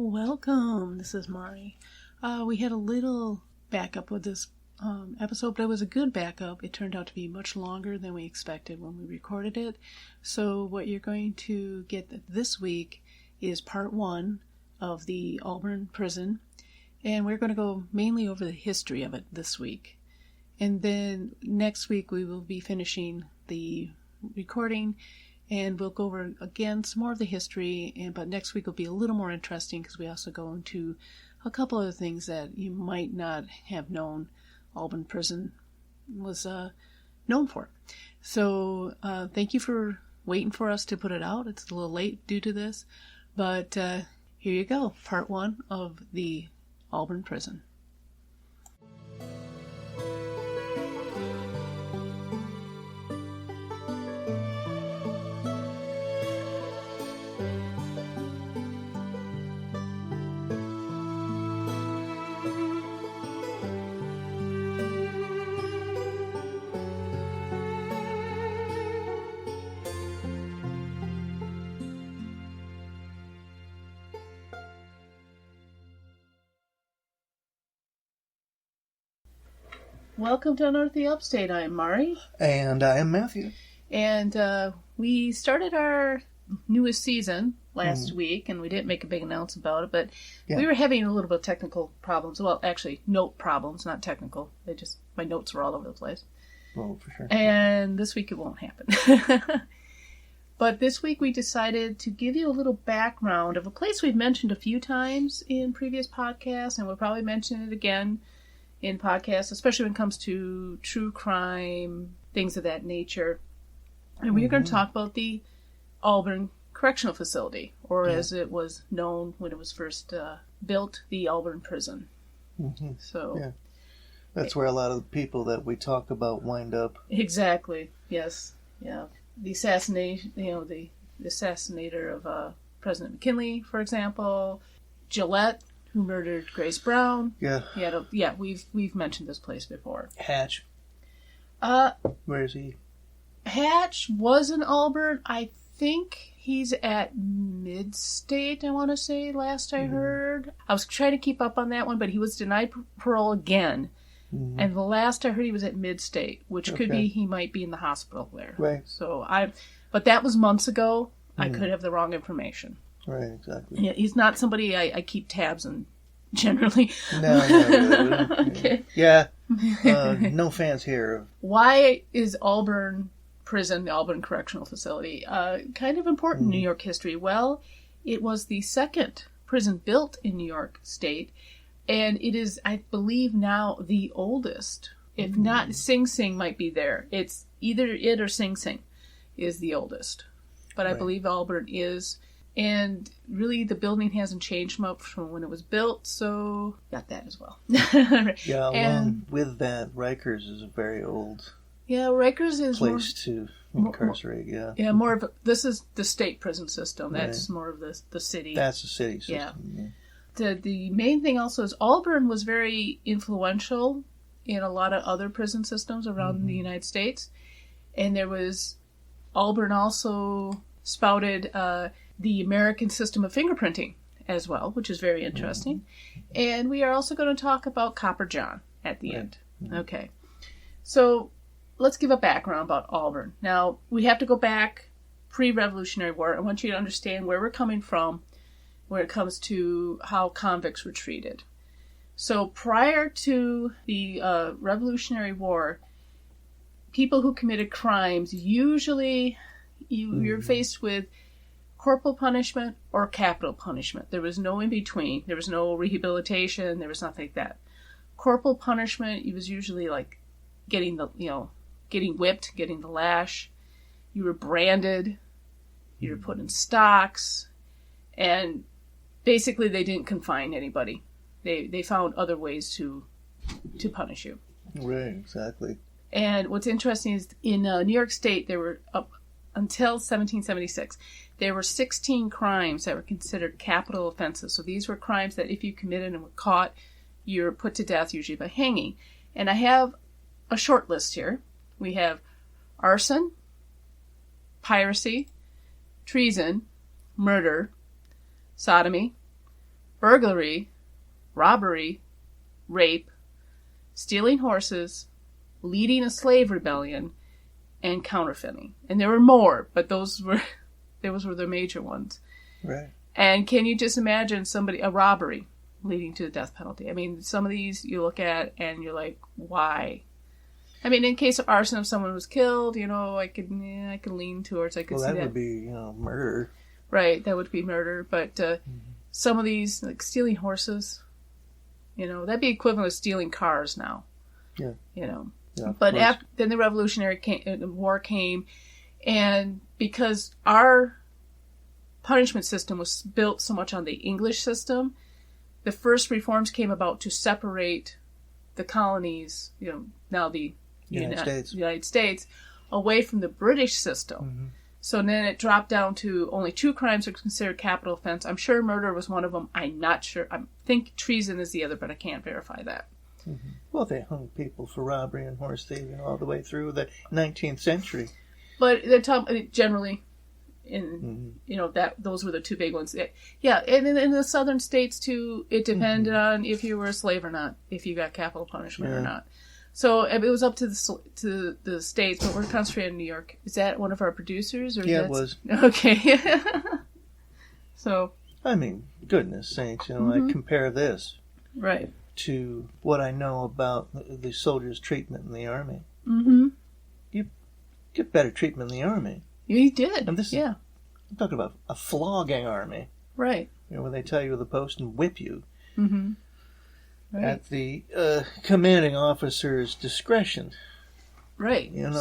Welcome. This is Mari. We had a little backup with this episode, but it was a good backup. It turned out to be much longer than we expected when we recorded it. So what you're going to get this week is part 1 of the Auburn Prison. And we're going to go mainly over the history of it this week. And then next week we will be finishing the recording and we'll go over again some more of the history. But next week will be a little more interesting because we also go into a couple other things that you might not have known Auburn Prison was known for. So thank you for waiting for us to put it out. It's a little late due to this. But here you go, part 1 of the Auburn Prison. Welcome to Unearth the Upstate. I am Mari. And I am Matthew. And we started our newest season last week, and we didn't make a big announcement about it, but we were having a little bit of technical problems. Well, actually, note problems, not technical. My notes were all over the place. Well, for sure. And this week it won't happen. But this week we decided to give you a little background of a place we've mentioned a few times in previous podcasts, and we'll probably mention it again in podcasts, especially when it comes to true crime, things of that nature. And we're going to talk about the Auburn Correctional Facility, or as it was known when it was first built, the Auburn Prison. Mm-hmm. So, that's where a lot of the people that we talk about wind up. Exactly. Yes. Yeah. The assassination, the assassinator of President McKinley, for example, Gillette, who murdered Grace Brown. Yeah. We've mentioned this place before. Hatch. Where is he? Hatch was in Auburn. I think he's at Mid-State, I want to say, last I heard. I was trying to keep up on that one, but he was denied parole again. Mm-hmm. And the last I heard he was at Mid-State, which could be he might be in the hospital there. Right. But that was months ago. I could have the wrong information. Right, exactly. Yeah, he's not somebody I keep tabs on, generally. No, really. Okay. Yeah, no fans here. Why is Auburn Prison, the Auburn Correctional Facility, kind of important in New York history? Well, it was the second prison built in New York State, and it is, I believe, now the oldest. If not, Sing Sing might be there. It's either it or Sing Sing is the oldest. But I believe Auburn is. And really, the building hasn't changed much from when it was built, so got that as well. Yeah, along with that, Rikers is a very old Rikers is place to incarcerate, Yeah, more of this is the state prison system. That's more of the city. That's the city system, The main thing also is Auburn was very influential in a lot of other prison systems around the United States. And Auburn also spouted the American system of fingerprinting as well, which is very interesting. And we are also going to talk about Copper John at the end. Okay. So let's give a background about Auburn. Now, we have to go back pre-Revolutionary War. I want you to understand where we're coming from when it comes to how convicts were treated. So prior to the Revolutionary War, people who committed crimes, usually you're faced with corporal punishment or capital punishment. There was no in between. There was no rehabilitation. There was nothing like that. Corporal punishment, it was usually like getting whipped, getting the lash. You were branded. You were put in stocks. And basically they didn't confine anybody. They found other ways to punish you. Right, exactly. And what's interesting is in New York State, there were until 1776, there were 16 crimes that were considered capital offenses. So these were crimes that if you committed and were caught, you're put to death, usually by hanging. And I have a short list here. We have arson, piracy, treason, murder, sodomy, burglary, robbery, rape, stealing horses, leading a slave rebellion, and counterfeiting. And there were more, but those were the major ones. Right. And can you just imagine a robbery leading to the death penalty? I mean, some of these you look at and you're like, why? I mean, in case of arson, if someone was killed, I could lean towards, I could see that. Well, that would be, murder. Right, that would be murder. But some of these, like stealing horses, that'd be equivalent of stealing cars now. Yeah. Yeah, but then the Revolutionary War came, and because our punishment system was built so much on the English system, the first reforms came about to separate the colonies, now the United States, away from the British system. Mm-hmm. So then it dropped down to only 2 crimes are considered capital offense. I'm sure murder was one of them. I'm not sure. I think treason is the other, but I can't verify that. Mm-hmm. Well, they hung people for robbery and horse thieving all the way through the 19th century. But they're generally, that those were the 2 big ones. Yeah, and in the southern states too, it depended on if you were a slave or not, if you got capital punishment or not. So it was up to the states, but we're concentrating in New York. Is that one of our producers? Or yeah, it was. Okay. So. I mean, goodness sakes, I compare this. Right. To what I know about the soldiers' treatment in the Army. Mm-hmm. You get better treatment in the Army. You did. And I'm talking about a flogging Army. Right. Where they tie you to the post and whip you. Mm-hmm. Right. At the commanding officer's discretion. Right. And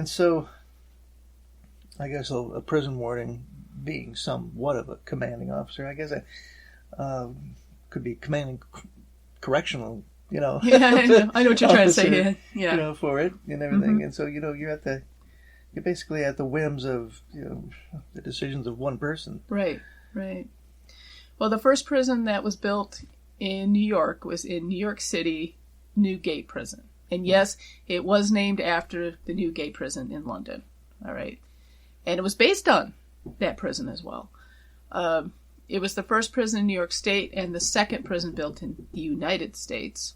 so, I guess a prison warden being somewhat of a commanding officer, I guess could be commanding correctional, Yeah, I know what you're trying to say. Yeah. For it and everything. Mm-hmm. And so, you're basically at the whims of, the decisions of one person. Right. Well, the first prison that was built in New York was in New York City, Newgate Prison. And yes, it was named after the Newgate Prison in London. All right. And it was based on that prison as well. It was the first prison in New York State and the second prison built in the United States.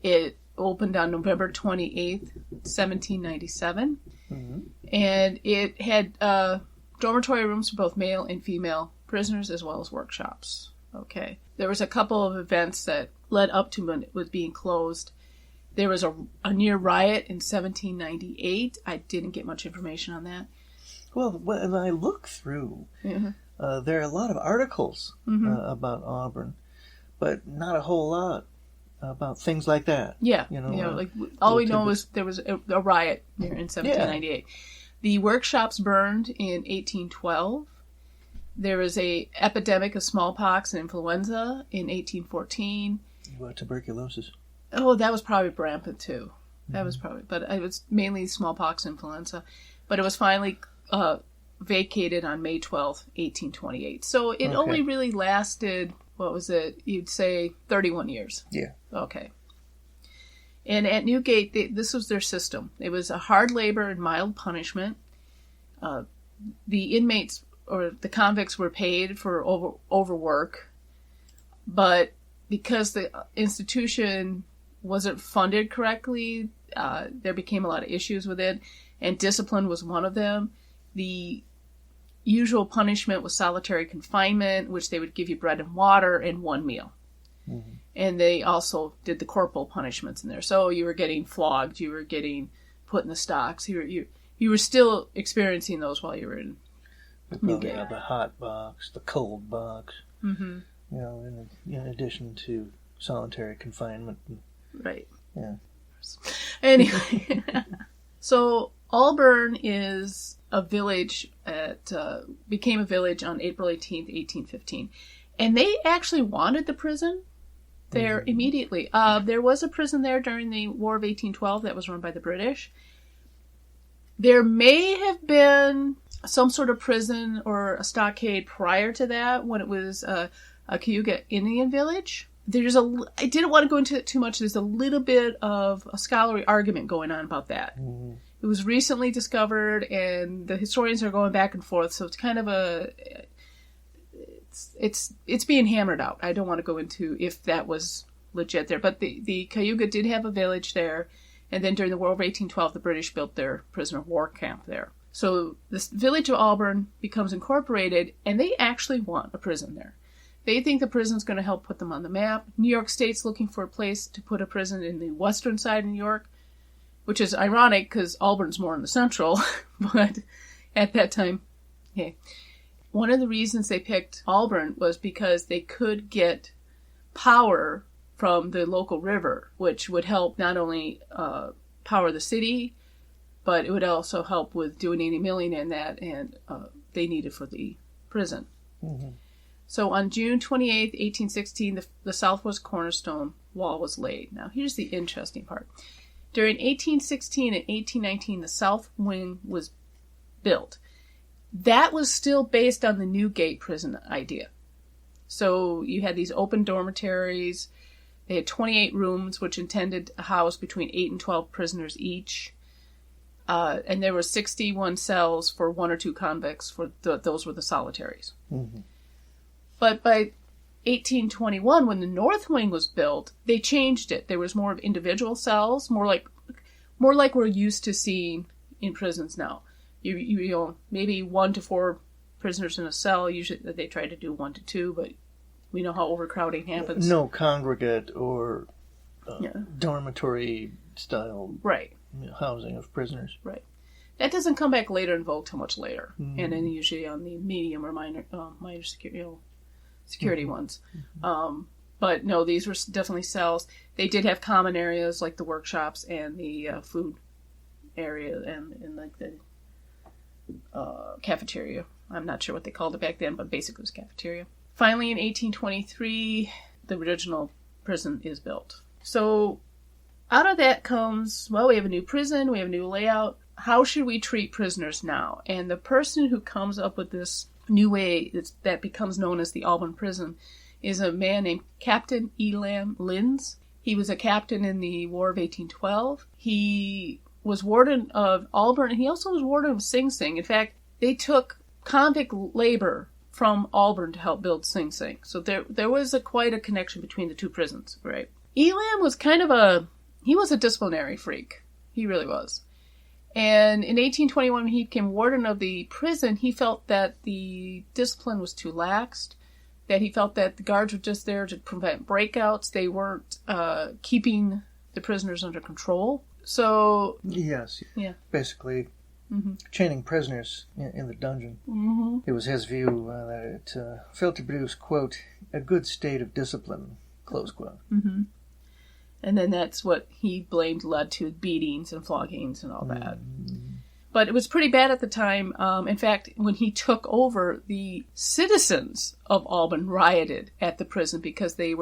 It opened on November 28th, 1797. Mm-hmm. And it had dormitory rooms for both male and female prisoners as well as workshops. Okay. There was a couple of events that led up to when it was being closed. There was a near riot in 1798. I didn't get much information on that. Well, when I look through, there are a lot of articles about Auburn, but not a whole lot about things like that. Yeah. All we know is there was a riot there in 1798. Yeah. The workshops burned in 1812. There was a epidemic of smallpox and influenza in 1814. What, tuberculosis? Oh, that was probably rampant too. That was probably, but it was mainly smallpox influenza. But it was finally vacated on May 12th, 1828. So it only really lasted, what was it? You'd say 31 years. Yeah. Okay. And at Newgate, this was their system. It was a hard labor and mild punishment. The inmates or the convicts were paid for overwork, but because the institution wasn't funded correctly, there became a lot of issues with it, and discipline was one of them. The usual punishment was solitary confinement, which they would give you bread and water and 1 meal. Mm-hmm. And they also did the corporal punishments in there. So you were getting flogged, you were getting put in the stocks, you were still experiencing those while you were in Newgate. The hot box, the cold box. Mm-hmm. In addition to solitary confinement. Right. Yeah. Anyway, so Auburn is a village became a village on April 18th, 1815. And they actually wanted the prison there immediately. There was a prison there during the War of 1812 that was run by the British. There may have been some sort of prison or a stockade prior to that when it was a Cayuga Indian village. I didn't want to go into it too much. There's a little bit of a scholarly argument going on about that. Mm-hmm. It was recently discovered, and the historians are going back and forth, so it's kind of it's being hammered out. I don't want to go into if that was legit there, but the Cayuga did have a village there, and then during the War of 1812, the British built their prisoner of war camp there. So this village of Auburn becomes incorporated, and they actually want a prison there. They think the prison's going to help put them on the map. New York State's looking for a place to put a prison in the western side of New York, which is ironic because Auburn's more in the central, but at that time, hey. One of the reasons they picked Auburn was because they could get power from the local river, which would help not only power the city, but it would also help with doing any milling in that, and they needed for the prison. Mm-hmm. So on June 28th, 1816, the southwest cornerstone wall was laid. Now here's the interesting part. During 1816 and 1819, the south wing was built. That was still based on the Newgate prison idea. So you had these open dormitories. They had 28 rooms, which intended to house between 8 and 12 prisoners each. And there were 61 cells for 1 or 2 convicts. Those were the solitaries. Mm-hmm. But by 1821, when the north wing was built, they changed it. There was more of individual cells, more like we're used to seeing in prisons now. You know, maybe 1 to 4 prisoners in a cell. Usually they try to do 1 to 2, but we know how overcrowding happens. No congregate or dormitory style housing of prisoners. Right. That doesn't come back later in vogue till much later, and then usually on the medium or minor security ones. Mm-hmm. But no, these were definitely cells. They did have common areas like the workshops and the food area and like the cafeteria. I'm not sure what they called it back then, but basically it was cafeteria. Finally, in 1823, the original prison is built. So out of that comes, well, we have a new prison, we have a new layout. How should we treat prisoners now? And the person who comes up with this new way that becomes known as the Auburn Prison is a man named Captain Elam Linz. He was a captain in the War of 1812. He was warden of Auburn, and he also was warden of Sing Sing. In fact, they took convict labor from Auburn to help build Sing Sing. So there was quite a connection between the two prisons, right? Elam was he was a disciplinary freak. He really was. And in 1821, when he became warden of the prison, he felt that the discipline was too lax, that he felt that the guards were just there to prevent breakouts. They weren't keeping the prisoners under control. So... Yes. Yeah. Basically, chaining prisoners in the dungeon. Mm-hmm. It was his view that it failed to produce, quote, a good state of discipline, close quote. Mm-hmm. And then that's what he blamed led to beatings and floggings and all that. Mm-hmm. But it was pretty bad at the time. In fact, when he took over, the citizens of Auburn rioted at the prison because they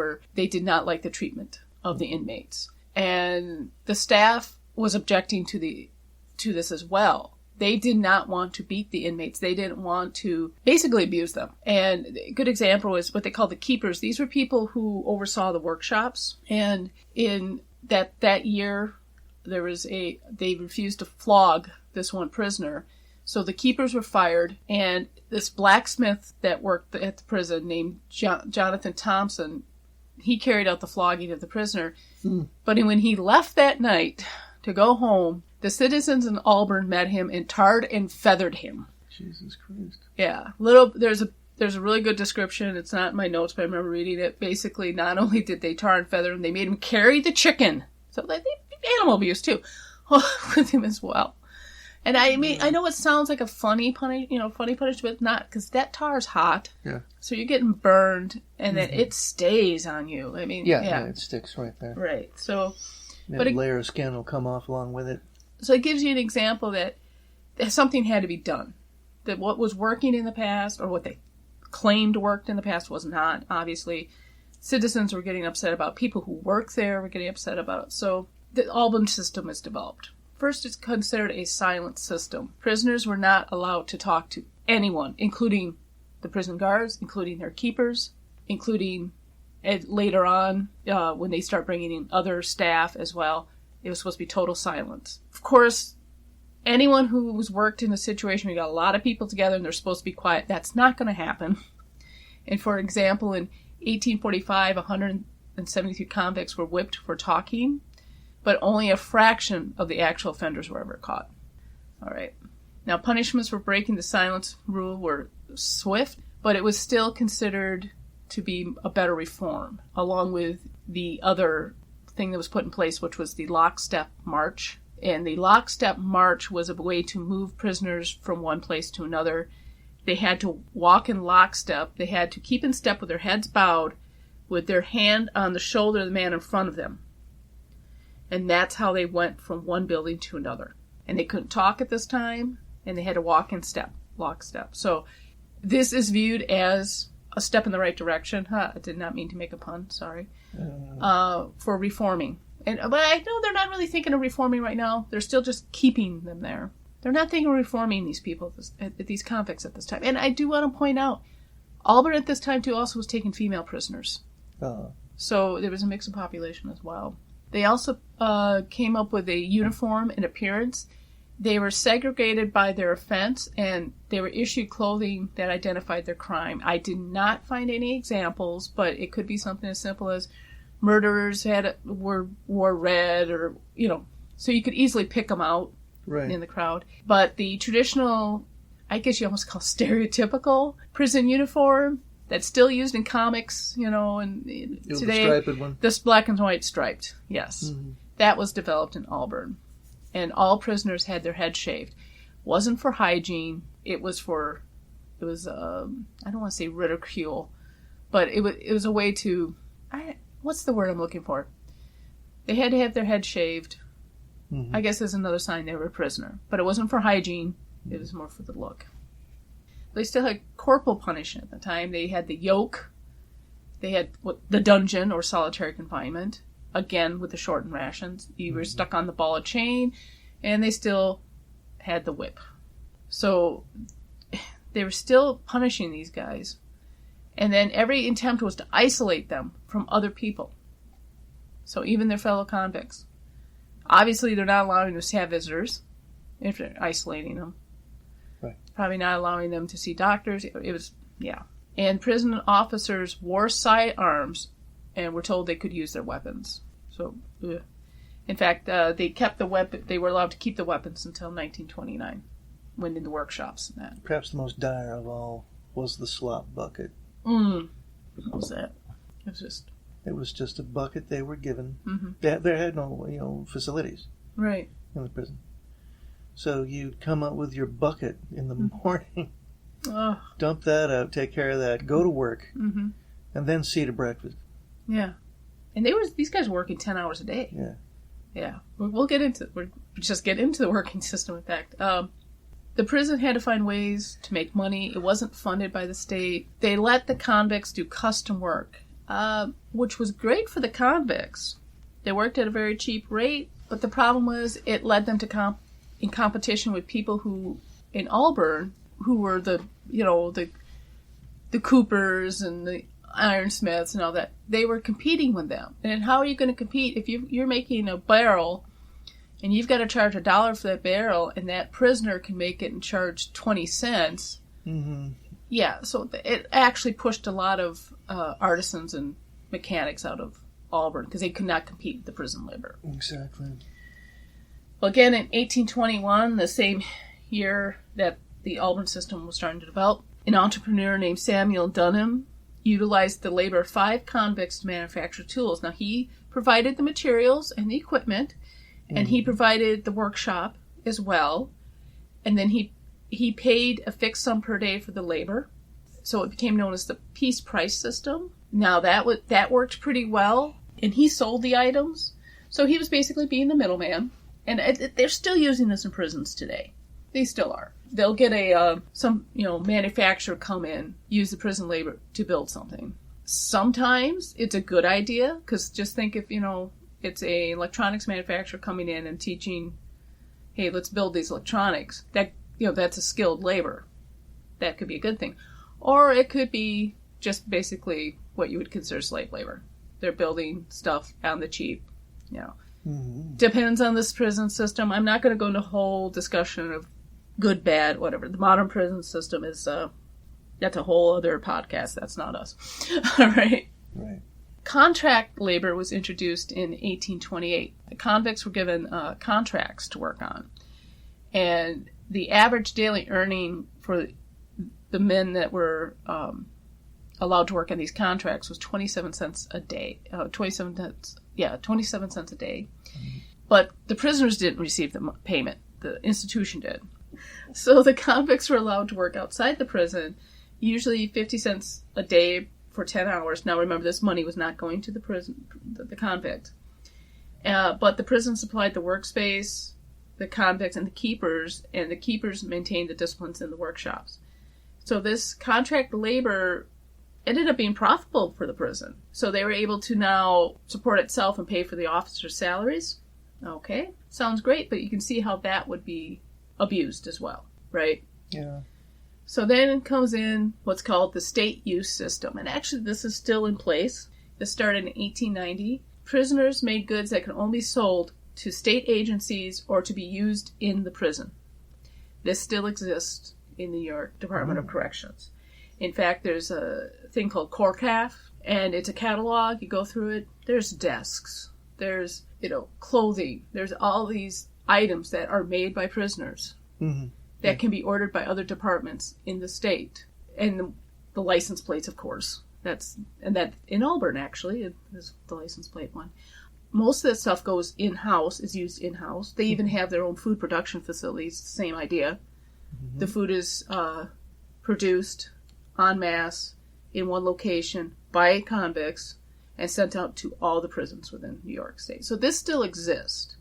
did not like the treatment of the inmates. And the staff was objecting to this as well. They did not want to beat the inmates. They didn't want to basically abuse them. And a good example is what they call the keepers. These were people who oversaw the workshops. And in that year, they refused to flog this one prisoner. So the keepers were fired. And this blacksmith that worked at the prison named Jonathan Thompson, he carried out the flogging of the prisoner. But when he left that night to go home, the citizens in Auburn met him and tarred and feathered him. Jesus Christ. Yeah. There's a really good description. It's not in my notes, but I remember reading it. Basically, not only did they tar and feather him, they made him carry the chicken. So they animal abuse too with him as well. And I mean, I know it sounds like a funny punishment, but not, because that tar's hot. Yeah. So you're getting burned, and then it stays on you. I mean, yeah, it sticks right there. Right. So, but a layer of skin will come off along with it. So it gives you an example that something had to be done. That what was working in the past, or what they claimed worked in the past, was not. Obviously, citizens were getting upset about. People who work there were getting upset about it. So the Auburn system is developed. First, it's considered a silent system. Prisoners were not allowed to talk to anyone, including the prison guards, including their keepers, including later on when they start bringing in other staff as well. It was supposed to be total silence. Of course, anyone who's worked in a situation where you got a lot of people together and they're supposed to be quiet, that's not going to happen. And for example, in 1845, 173 convicts were whipped for talking, but only a fraction of the actual offenders were ever caught. All right. Now, punishments for breaking the silence rule were swift, but it was still considered to be a better reform, along with the other thing that was put in place, which was the lockstep march. And the lockstep march was a way to move prisoners from one place to another. They had to walk in lockstep. They had to keep in step with their heads bowed, with their hand on the shoulder of the man in front of them. And that's how they went from one building to another. And they couldn't talk at this time, and they had to walk in lockstep. So this is viewed as a step in the right direction. I did not mean to make a pun, sorry. For reforming. But I know they're not really thinking of reforming right now. They're still just keeping them there. They're not thinking of reforming these people, these convicts at this time. And I do want to point out, Auburn at this time, too, also was taking female prisoners. So there was a mix of population as well. They also came up with a uniform and appearance. They were segregated by their offense, and they were issued clothing that identified their crime. I did not find any examples, but it could be something as simple as murderers wore red, or, so you could easily pick them out in the crowd. But the traditional, I guess you almost call stereotypical prison uniform that's still used in comics, and today, the striped one. This black and white striped, yes. Mm-hmm. That was developed in Auburn. And all prisoners had their heads shaved. Wasn't for hygiene. It was I don't want to say ridicule, but it was a way to, what's the word I'm looking for? They had to have their head shaved. Mm-hmm. I guess there's another sign they were a prisoner. But it wasn't for hygiene. It was more for the look. They still had corporal punishment at the time. They had the yoke. They had the dungeon or solitary confinement. Again, with the shortened rations. You were stuck on the ball of chain, and they still had the whip. So they were still punishing these guys. And then every attempt was to isolate them from other people. So even their fellow convicts. Obviously, they're not allowing them to have visitors if they're isolating them. Right. Probably not allowing them to see doctors. It was. And prison officers wore sidearms and were told they could use their weapons. So, in fact, they kept the weapon. They were allowed to keep the weapons until 1929, when in the workshops and that. Perhaps the most dire of all was the slop bucket. What was that? It was just a bucket they were given. Mm-hmm. They had no, facilities. Right. In the prison. So you'd come up with your bucket in the morning, dump that out, take care of that, go to work, and then see to breakfast. Yeah. And these guys were working 10 hours a day. Yeah. Yeah. We'll just get into the working system, in fact. The prison had to find ways to make money. It wasn't funded by the state. They let the convicts do custom work, which was great for the convicts. They worked at a very cheap rate, but the problem was it led them to in competition with people who, in Auburn, who were the Coopers and the ironsmiths and all that. They were competing with them. And how are you going to compete if you're making a barrel and you've got to charge $1 for that barrel, and that prisoner can make it and charge 20 cents? Mm-hmm. Yeah, so it actually pushed a lot of artisans and mechanics out of Auburn because they could not compete with the prison labor. Exactly. Well, again, in 1821, the same year that the Auburn system was starting to develop, an entrepreneur named Samuel Dunham utilized the labor of 5 convicts to manufacture tools. Now, he provided the materials and the equipment, and he provided the workshop as well. And then he paid a fixed sum per day for the labor. So it became known as the piece price system. Now, that worked pretty well, and he sold the items. So he was basically being the middleman. And they're still using this in prisons today. They still are. They'll get some manufacturer come in, use the prison labor to build something. Sometimes it's a good idea, because just think if, it's a electronics manufacturer coming in and teaching, hey, let's build these electronics. That's a skilled labor. That could be a good thing. Or it could be just basically what you would consider slave labor. They're building stuff on the cheap, Depends on this prison system. I'm not going to go into a whole discussion of good, bad, whatever. The modern prison system is That's a whole other podcast. That's not us. All right. Right. Contract labor was introduced in 1828. The convicts were given contracts to work on. And the average daily earning for the men that were allowed to work on these contracts was 27 cents a day. 27 cents a day. Mm-hmm. But the prisoners didn't receive the payment. The institution did. So the convicts were allowed to work outside the prison, usually 50 cents a day for 10 hours. Now remember, this money was not going to the prison, the convict. But the prison supplied the workspace, the convicts, and the keepers maintained the disciplines in the workshops. So this contract labor ended up being profitable for the prison. So they were able to now support itself and pay for the officers' salaries. Okay, sounds great, but you can see how that would be abused as well, right? Yeah. So then comes in what's called the state use system. And actually this is still in place. This started in 1890. Prisoners made goods that can only be sold to state agencies or to be used in the prison. This still exists in the New York Department of Corrections. In fact, there's a thing called CORCAF, and it's a catalog. You go through it. There's desks. There's, clothing. There's all these items that are made by prisoners that can be ordered by other departments in the state. And the license plates, of course. That in Auburn, actually, is the license plate one. Most of that stuff goes in-house, is used in-house. They even have their own food production facilities, same idea. Mm-hmm. The food is produced en masse in one location by convicts and sent out to all the prisons within New York State. So this still exists.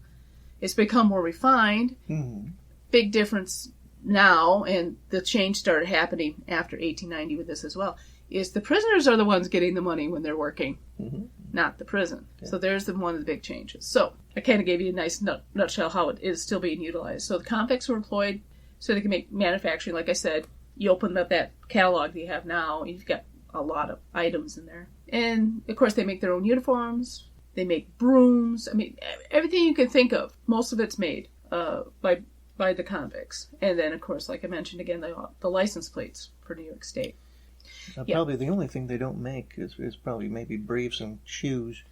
It's become more refined. Mm-hmm. Big difference now, and the change started happening after 1890 with this as well, is the prisoners are the ones getting the money when they're working, not the prison. Yeah. So there's one of the big changes. So I kind of gave you a nice nutshell how it is still being utilized. So the convicts were employed so they can make manufacturing. Like I said, you open up that catalog that you have now, you've got a lot of items in there. And, of course, they make their own uniforms. They make brooms. I mean, everything you can think of. Most of it's made by the convicts. And then, of course, like I mentioned again, the license plates for New York State. Probably the only thing they don't make is probably maybe briefs and shoes.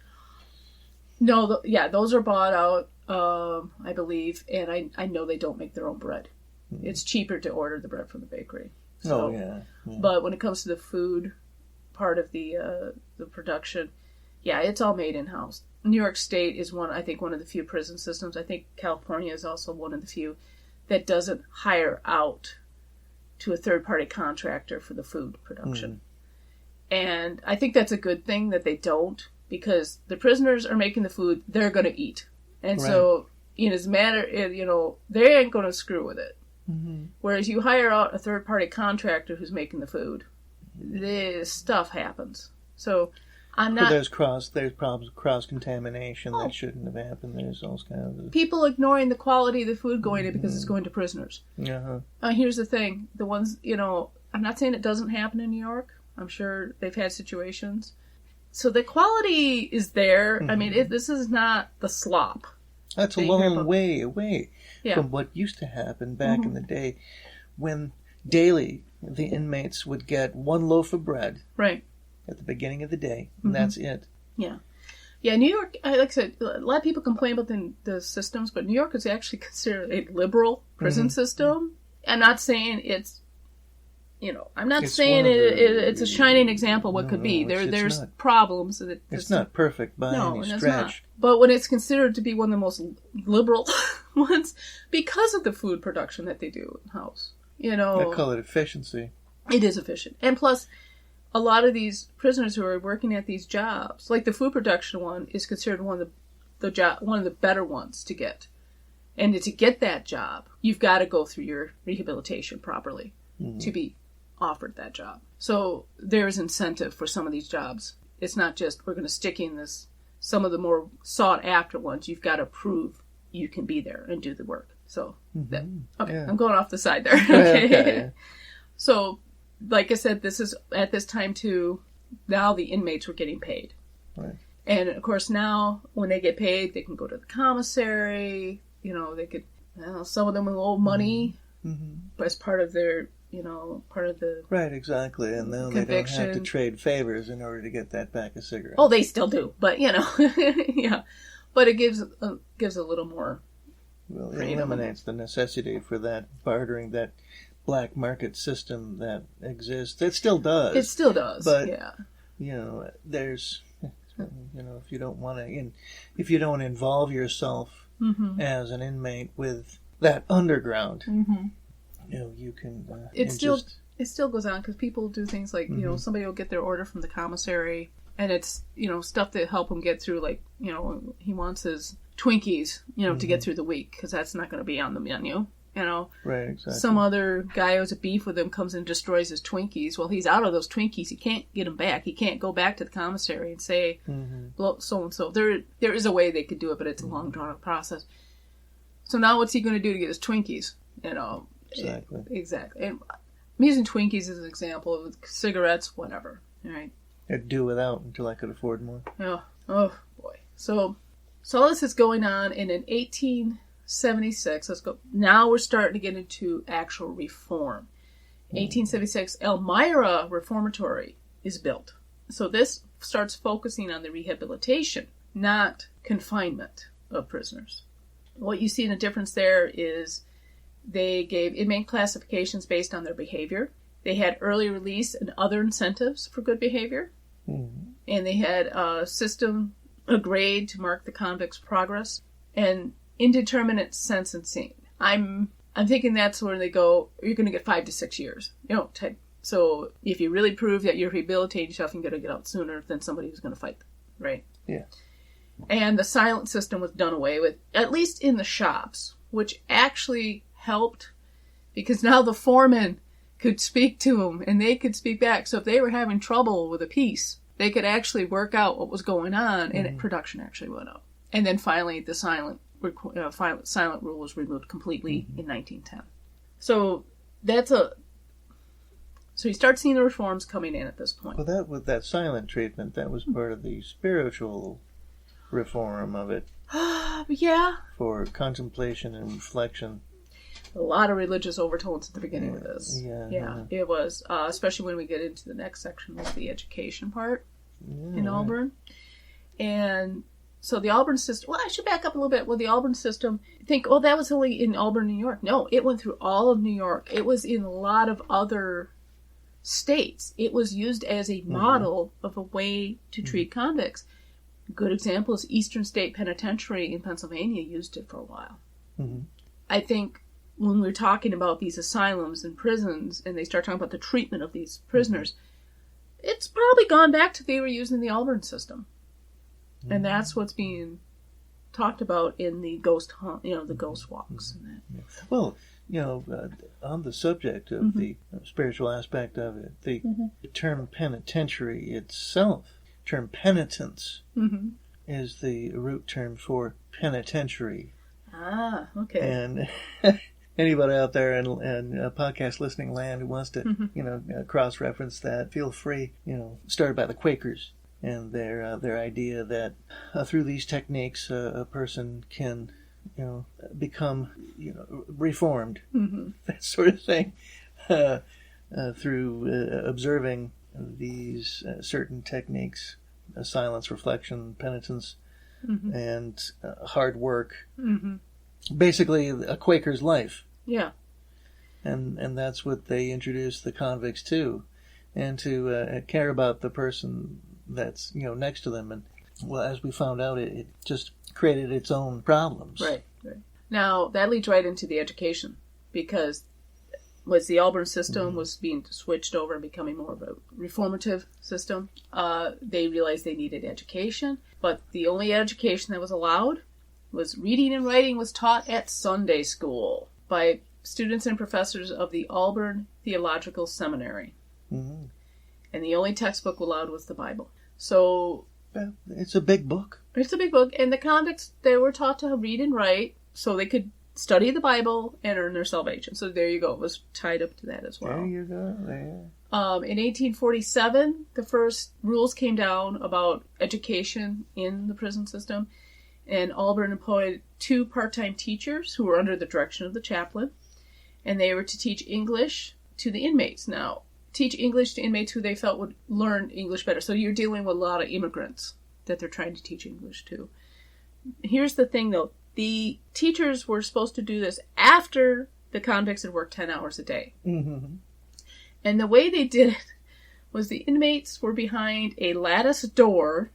No, those are bought out, I believe. And I know they don't make their own bread. Mm-hmm. It's cheaper to order the bread from the bakery. So, yeah. But when it comes to the food part of the production, it's all made in-house. New York State is one of the few prison systems. I think California is also one of the few that doesn't hire out to a third-party contractor for the food production. And I think that's a good thing that they don't, because the prisoners are making the food they're going to eat. And so, it's a matter, they ain't going to screw with it. Mm-hmm. Whereas you hire out a third-party contractor who's making the food, this stuff happens. So I'm not. But there's problems of cross-contamination that shouldn't have happened. There's all kinds of people ignoring the quality of the food going in because it's going to prisoners. Here's the thing: the ones I'm not saying it doesn't happen in New York. I'm sure they've had situations. So the quality is there. Mm-hmm. I mean, this is not the slop. That's a long way away from what used to happen back in the day, when daily the inmates would get one loaf of bread at the beginning of the day, and that's it. Yeah, New York, like I said, a lot of people complain about the systems, but New York is actually considered a liberal prison system. I'm not saying it's, I'm not saying it's a shining example of what could be. There's problems. It's not perfect by any stretch. Not. But when it's considered to be one of the most liberal ones, because of the food production that they do in-house. I call it efficiency. It is efficient. And plus, a lot of these prisoners who are working at these jobs, like the food production one, is considered one of the better ones to get. And to get that job, you've got to go through your rehabilitation properly to be offered that job. So there's incentive for some of these jobs. It's not just, we're going to stick in some of the more sought after ones. You've got to prove you can be there and do the work. So, I'm going off the side there. Okay. So, like I said, this is at this time too, now the inmates were getting paid. Right. And of course now, when they get paid, they can go to the commissary, they could, some of them will owe money as part of their part of the Right, exactly. And then they don't have to trade favors in order to get that pack of cigarettes. Oh, they still do, but yeah. But it gives a little more. Well, it eliminates the necessity for that bartering, that black market system that exists. It still does. It still does. But yeah. There's if you don't want to, if you don't involve yourself as an inmate with that underground, you can. It still goes on because people do things like somebody will get their order from the commissary, and it's stuff that help him get through. Like he wants his Twinkies, to get through the week because that's not going to be on the menu. Right, exactly. Some other guy who has a beef with him comes and destroys his Twinkies. Well, he's out of those Twinkies. He can't get them back. He can't go back to the commissary and say, so and so. There is a way they could do it, but it's a long drawn out process. So now, what's he going to do to get his Twinkies? Exactly. And I'm using Twinkies as an example of cigarettes, whatever. All right. I'd do without until I could afford more. Oh boy. So all this is going on, and in 1876, let's go. Now we're starting to get into actual reform. 1876, Elmira Reformatory is built. So this starts focusing on the rehabilitation, not confinement of prisoners. What you see in the difference there is they gave inmate classifications based on their behavior. They had early release and other incentives for good behavior. And they had a system, a grade to mark the convict's progress, and indeterminate sentencing. I'm thinking that's where they go, you're going to get 5 to 6 years. Type. So if you really prove that you're rehabilitating yourself, you're going to get out sooner than somebody who's going to fight them, right? Yeah. And the silent system was done away with, at least in the shops, which actually helped because now the foreman could speak to them and they could speak back. So if they were having trouble with a piece, they could actually work out what was going on, and production actually went up. And then finally, the silent rule was removed completely in 1910. So so you start seeing the reforms coming in at this point. Well, with that silent treatment, that was part of the spiritual reform of it. Yeah. For contemplation and reflection. A lot of religious overtones at the beginning of this. Yeah. It was, especially when we get into the next section with the education part in Auburn. And so the Auburn system, well, I should back up a little bit. With the Auburn system, think, that was only in Auburn, New York. No, it went through all of New York. It was in a lot of other states. It was used as a model of a way to treat convicts. A good example is Eastern State Penitentiary in Pennsylvania used it for a while. I think when we're talking about these asylums and prisons, and they start talking about the treatment of these prisoners, it's probably gone back to they were using the Auburn system. And that's what's being talked about in the ghost hunt, the ghost walks. And that. Well, on the subject of the spiritual aspect of it, the term penitentiary itself, term penitence, is the root term for penitentiary. Ah, okay. And anybody out there in podcast listening land who wants to, cross-reference that, feel free. Started by the Quakers and their idea that through these techniques a person can, become, reformed, that sort of thing, through observing these certain techniques, silence, reflection, penitence, and hard work. Basically, a Quaker's life. Yeah. And that's what they introduced the convicts to, and to care about the person that's next to them. And well, as we found out, it just created its own problems. Right. Now that leads right into the education, because was the Auburn system was being switched over and becoming more of a reformative system. They realized they needed education, but the only education that was allowed was reading and writing was taught at Sunday school by students and professors of the Auburn Theological Seminary. And the only textbook allowed was the Bible. So it's a big book. It's a big book, and the convicts, they were taught to read and write so they could study the Bible and earn their salvation. So there you go. It was tied up to that as well. There you go. There. In 1847, the first rules came down about education in the prison system, and Auburn employed 2 part-time teachers who were under the direction of the chaplain, and they were to teach English to the inmates now. Teach English to inmates who they felt would learn English better. So you're dealing with a lot of immigrants that they're trying to teach English to. Here's the thing, though. The teachers were supposed to do this after the convicts had worked 10 hours a day. Mm-hmm. And the way they did it was the inmates were behind a lattice door.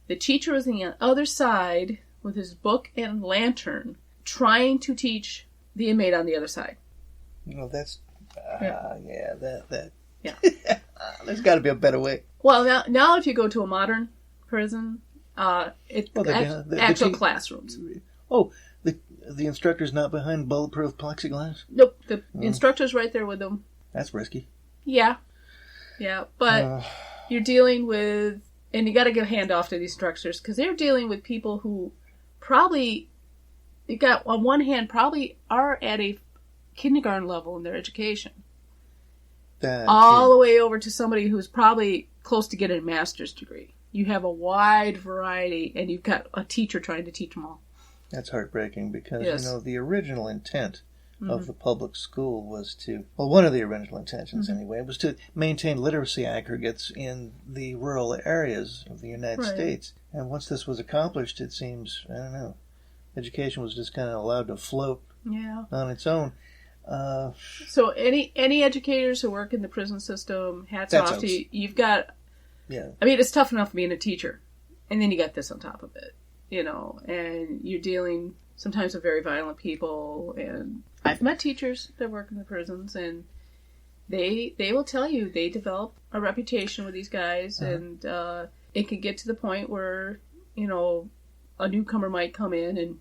The teacher was on the other side with his book and lantern trying to teach the inmate on the other side. Well, that's... that. Yeah. There's got to be a better way. Well, now if you go to a modern prison, actual classrooms. Oh, the instructor's not behind bulletproof plexiglass? Nope, the instructor's right there with them. That's risky. Yeah, but you're dealing with, and you got to give a hand off to these instructors, because they're dealing with people who probably, you got on one hand, probably are at a kindergarten level in their education. All the way over to somebody who's probably close to getting a master's degree. You have a wide variety, and you've got a teacher trying to teach them all. That's heartbreaking because, Yes. The original intent of the public school was to, one of the original intentions anyway, was to maintain literacy aggregates in the rural areas of the United States. And once this was accomplished, it seems, I don't know, education was just kind of allowed to float on its own. So any educators who work in the prison system, hats off to you. You've got, I mean, it's tough enough being a teacher, and then you got this on top of it, and you're dealing sometimes with very violent people, and I've met teachers that work in the prisons, and they will tell you they develop a reputation with these guys, and it can get to the point where, a newcomer might come in and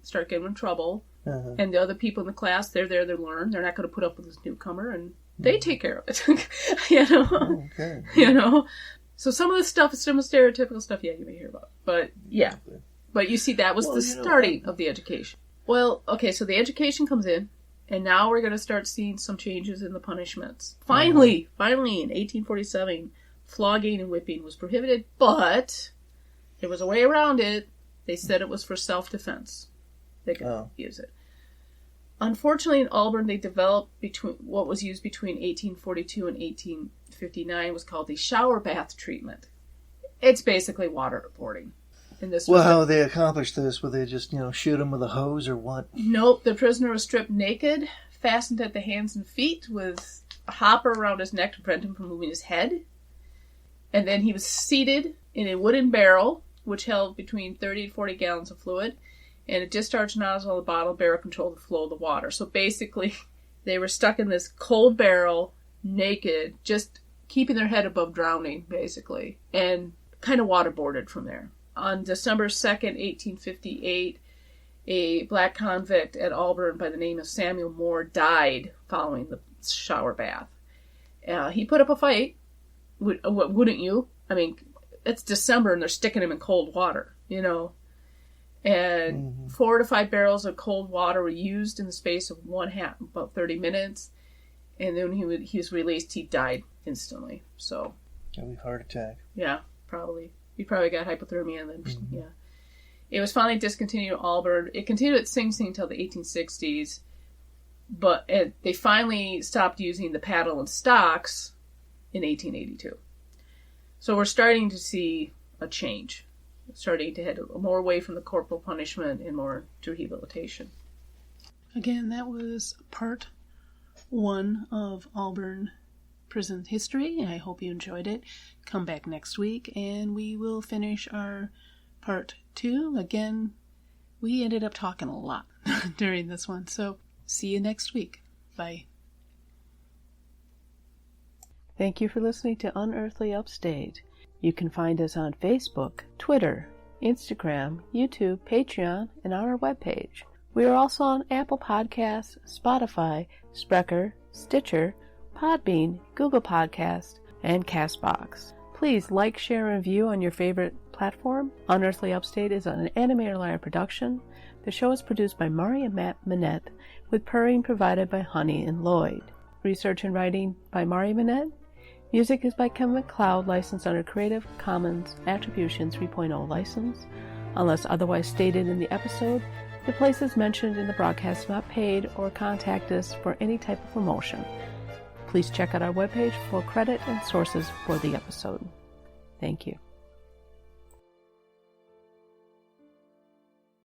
start giving them trouble. And the other people in the class, they're there to learn. They're not going to put up with this newcomer, and they take care of it. Okay. So some of this stuff is some stereotypical stuff, you may hear about. But, But you see, that was the starting of the education. Well, okay, so the education comes in, and now we're going to start seeing some changes in the punishments. Finally, in 1847, flogging and whipping was prohibited, but there was a way around it. They said it was for self-defense. They could use it. Unfortunately, in Auburn, they developed what was used between 1842 and 1859 was called the shower bath treatment. It's basically waterboarding. And this how they accomplished this? Would they just, shoot him with a hose or what? Nope. The prisoner was stripped naked, fastened at the hands and feet with a hopper around his neck to prevent him from moving his head. And then he was seated in a wooden barrel, which held between 30 and 40 gallons of fluid. And a discharge nozzle on the bottom barrel controlled the flow of the water. So basically, they were stuck in this cold barrel, naked, just keeping their head above drowning, basically, and kind of waterboarded from there. On December 2nd, 1858, a black convict at Auburn by the name of Samuel Moore died following the shower bath. He put up a fight. Wouldn't you? I mean, it's December and they're sticking him in cold water, And 4 to 5 barrels of cold water were used in the space of about 30 minutes. And then when he was released, he died instantly. So, Probably heart attack. Yeah, probably. He probably got hypothermia and then, It was finally discontinued at Auburn. It continued at Sing Sing until the 1860s. But they finally stopped using the paddle and stocks in 1882. So we're starting to see a change. Starting to head more away from the corporal punishment and more to rehabilitation. Again, that was part 1 of Auburn prison history. I hope you enjoyed it. Come back next week and we will finish our part 2. Again, we ended up talking a lot during this one. So see you next week. Bye. Thank you for listening to Unearthly Upstate. You can find us on Facebook, Twitter, Instagram, YouTube, Patreon, and on our webpage. We are also on Apple Podcasts, Spotify, Spreaker, Stitcher, Podbean, Google Podcasts, and CastBox. Please like, share, and review on your favorite platform. Unearthly Upstate is an Animator Liar production. The show is produced by Mari and Matt Manette, with purring provided by Honey and Lloyd. Research and writing by Mari Manette. Music is by Kevin MacLeod, licensed under Creative Commons Attribution 3.0 license. Unless otherwise stated in the episode, The places mentioned in the broadcast are not paid or contact us for any type of promotion. Please check out our webpage for credit and sources for the episode. Thank you.